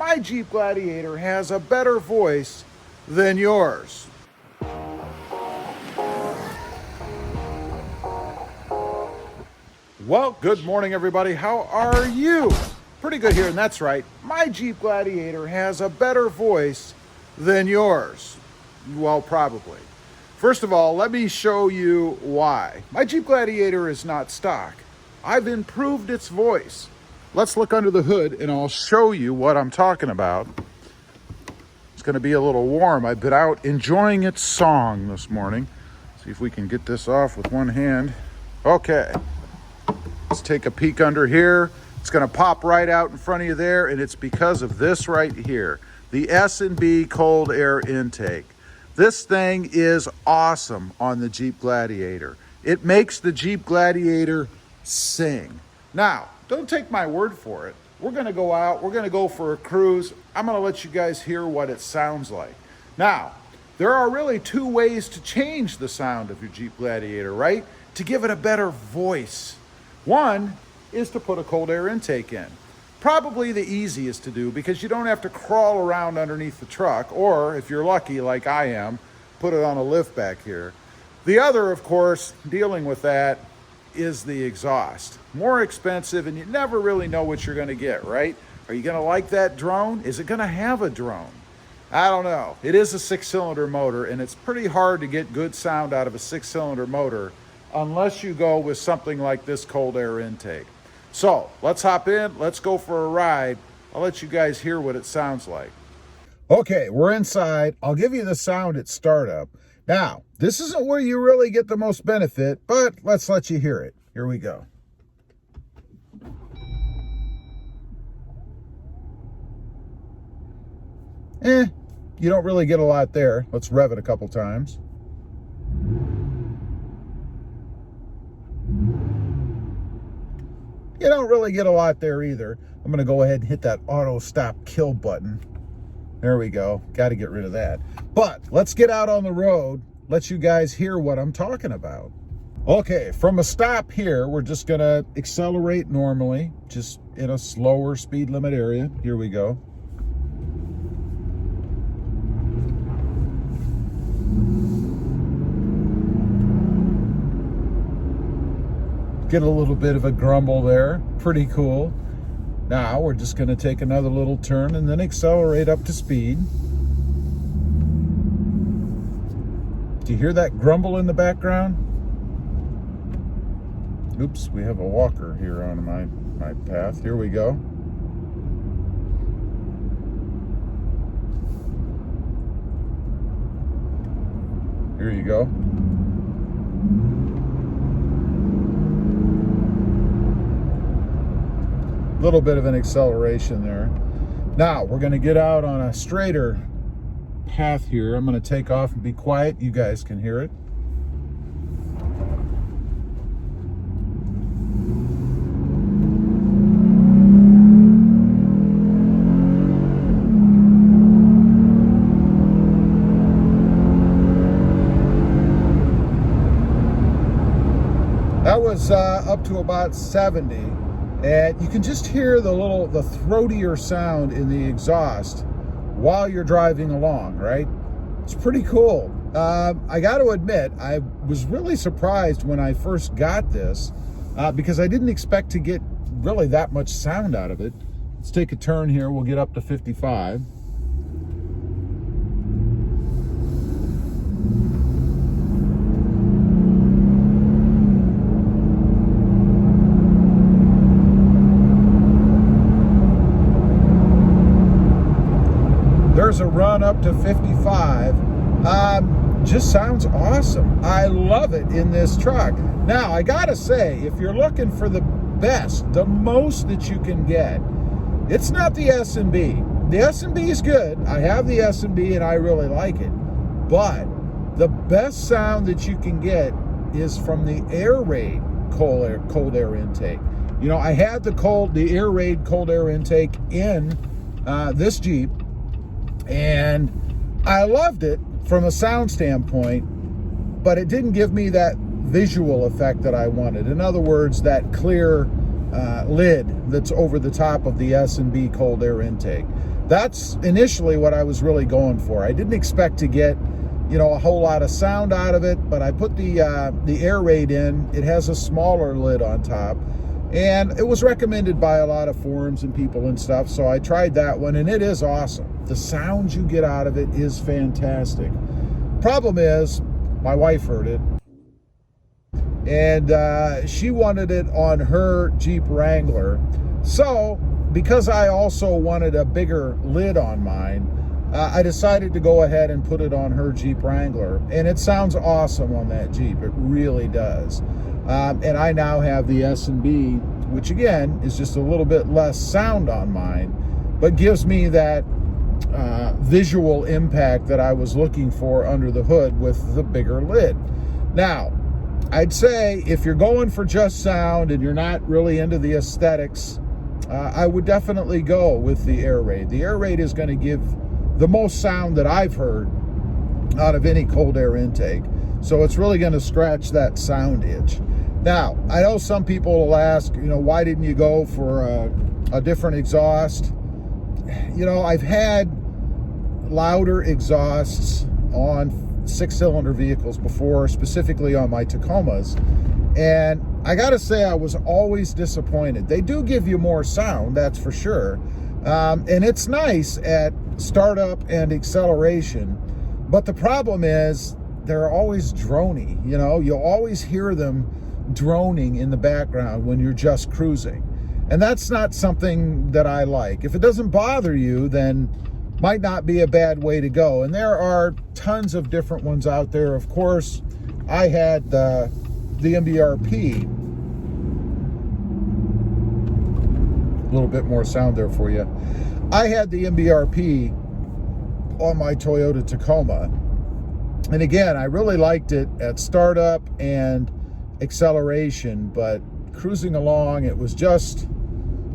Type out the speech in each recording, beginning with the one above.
my Jeep Gladiator has a better voice than yours. Well, good morning, everybody. How are you? Pretty good here, and that's right. My Jeep Gladiator has a better voice than yours. Well, probably. First of all, let me show you why. My Jeep Gladiator is not stock. I've improved its voice. Let's look under the hood and I'll show you what I'm talking about. It's going to be a little warm. I've been out enjoying its song this morning. See if we can get this off with one hand. Okay. Let's take a peek under here. It's going to pop right out in front of you there, and it's because of this right here, the S&B cold air intake. This thing is awesome on the Jeep Gladiator. It makes the Jeep Gladiator sing. Now, don't take my word for it. We're going to go out. We're going to go for a cruise. I'm going to let you guys hear what it sounds like. Now, there are really two ways to change the sound of your Jeep Gladiator, right? To give it a better voice. One is to put a cold air intake in. Probably the easiest to do because you don't have to crawl around underneath the truck, or if you're lucky like I am, put it on a lift back here. The other, of course, dealing with that is the exhaust. More expensive, and you never really know what you're going to get, right? Are you going to like that drone? Is it going to have a drone? I don't know. It is a 6-cylinder motor, and it's pretty hard to get good sound out of a 6-cylinder motor unless you go with something like this cold air intake. So let's hop in, let's go for a ride. I'll let you guys hear what it sounds like. Okay, we're inside. I'll give you the sound at startup. Now, this isn't where you really get the most benefit, but let's let you hear it. Here we go. You don't really get a lot there. Let's rev it a couple times. You don't really get a lot there either. I'm going to go ahead and hit that auto stop kill button. There we go. Got to get rid of that. But let's get out on the road. Let you guys hear what I'm talking about. Okay, from a stop here, we're just going to accelerate normally, just in a slower speed limit area. Here we go. Get a little bit of a grumble there. Pretty cool. Now we're just going to take another little turn and then accelerate up to speed. Do you hear that grumble in the background? Oops, we have a walker here on my path. Here we go. Here you go. Little bit of an acceleration there. Now we're going to get out on a straighter path here. I'm going to take off and be quiet. You guys can hear it. That was up to about 70. And you can just hear the throatier sound in the exhaust while you're driving along, right? It's pretty cool. I got to admit, I was really surprised when I first got this because I didn't expect to get really that much sound out of it. Let's take a turn here. We'll get up to 55. There's a run up to 55. Just sounds awesome. I love it in this truck. Now, I gotta say, if you're looking for the best, the most that you can get, it's not the S&B. The S&B is good. I have the S&B and I really like it. But the best sound that you can get is from the AIRAID cold air intake. You know, I had the AIRAID cold air intake in this Jeep, and I loved it from a sound standpoint, but it didn't give me that visual effect that I wanted. In other words, that clear lid that's over the top of the S&B cold air intake. that's initially what I was really going for. I didn't expect to get, you know, a whole lot of sound out of it, but I put the AIRAID in. It has a smaller lid on top, and it was recommended by a lot of forums and people and stuff, so I tried that one, and it is awesome. The sound you get out of it is fantastic. Problem is, my wife heard it, and she wanted it on her Jeep Wrangler. So, because I also wanted a bigger lid on mine, I decided to go ahead and put it on her Jeep Wrangler, and it sounds awesome on that Jeep. It really does. And I now have the S&B, which again is just a little bit less sound on mine, but gives me that visual impact that I was looking for under the hood with the bigger lid. Now, I'd say if you're going for just sound and you're not really into the aesthetics, I would definitely go with the AIRAID. The AIRAID is going to give the most sound that I've heard out of any cold air intake. So it's really going to scratch that sound itch. Now, I know some people will ask, you know, why didn't you go for a different exhaust? You know, I've had louder exhausts on 6-cylinder vehicles before, specifically on my Tacomas, and I gotta say I was always disappointed. They do give you more sound, that's for sure, and it's nice at startup and acceleration, but the problem is they're always drony. You know, you'll always hear them droning in the background when you're just cruising, and that's not something that I like. If it doesn't bother you, then might not be a bad way to go. And there are tons of different ones out there. Of course, I had the MBRP. A little bit more sound there for you. I had the MBRP on my Toyota Tacoma, and again, I really liked it at startup and acceleration, but cruising along, it was just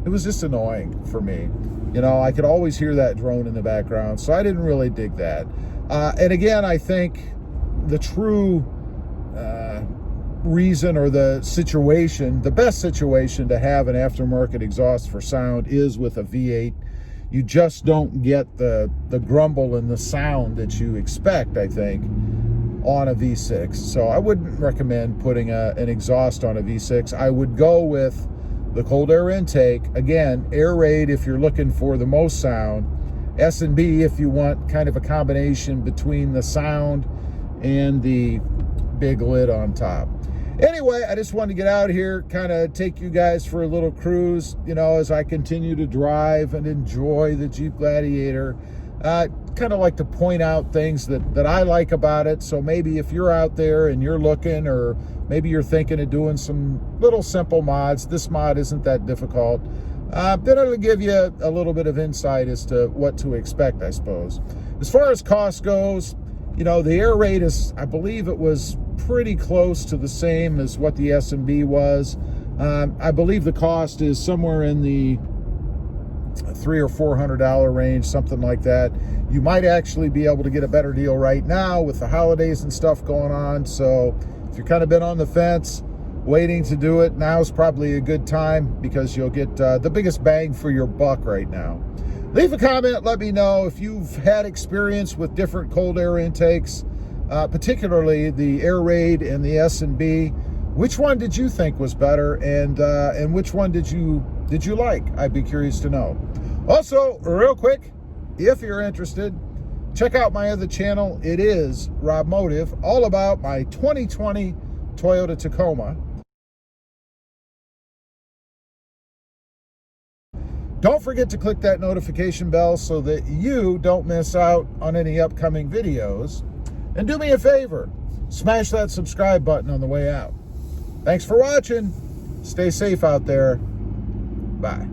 annoying for me. You know, I could always hear that drone in the background, so I didn't really dig that. And again, I think the true reason, or the situation, the best situation to have an aftermarket exhaust for sound is with a V8. You just don't get the grumble and the sound that you expect, I think, on a V6. So I wouldn't recommend putting an exhaust on a V6. I would go with the cold air intake. Again, AIRAID if you're looking for the most sound, S&B if you want kind of a combination between the sound and the big lid on top. Anyway, I just wanted to get out here, kind of take you guys for a little cruise, you know, as I continue to drive and enjoy the Jeep Gladiator. Kind of like to point out things that I like about it. So maybe if you're out there and you're looking, or maybe you're thinking of doing some little simple mods, this mod isn't that difficult, then it'll give you a little bit of insight as to what to expect, I suppose. As far as cost goes, you know, the AIRAID is, I believe it was pretty close to the same as what the S&B was. I believe the cost is somewhere in the $300 or $400 range, something like that. You might actually be able to get a better deal right now with the holidays and stuff going on. So if you've kind of been on the fence waiting to do it, now's probably a good time, because you'll get the biggest bang for your buck right now. Leave a comment, let me know if you've had experience with different cold air intakes, particularly the AIRAID and the S&B. Which one did you think was better, and which one did you like? I'd be curious to know. Also, real quick, if you're interested, check out my other channel. It is Rob Motive, all about my 2020 Toyota Tacoma. Don't forget to click that notification bell so that you don't miss out on any upcoming videos. And do me a favor, smash that subscribe button on the way out. Thanks for watching. Stay safe out there. Bye.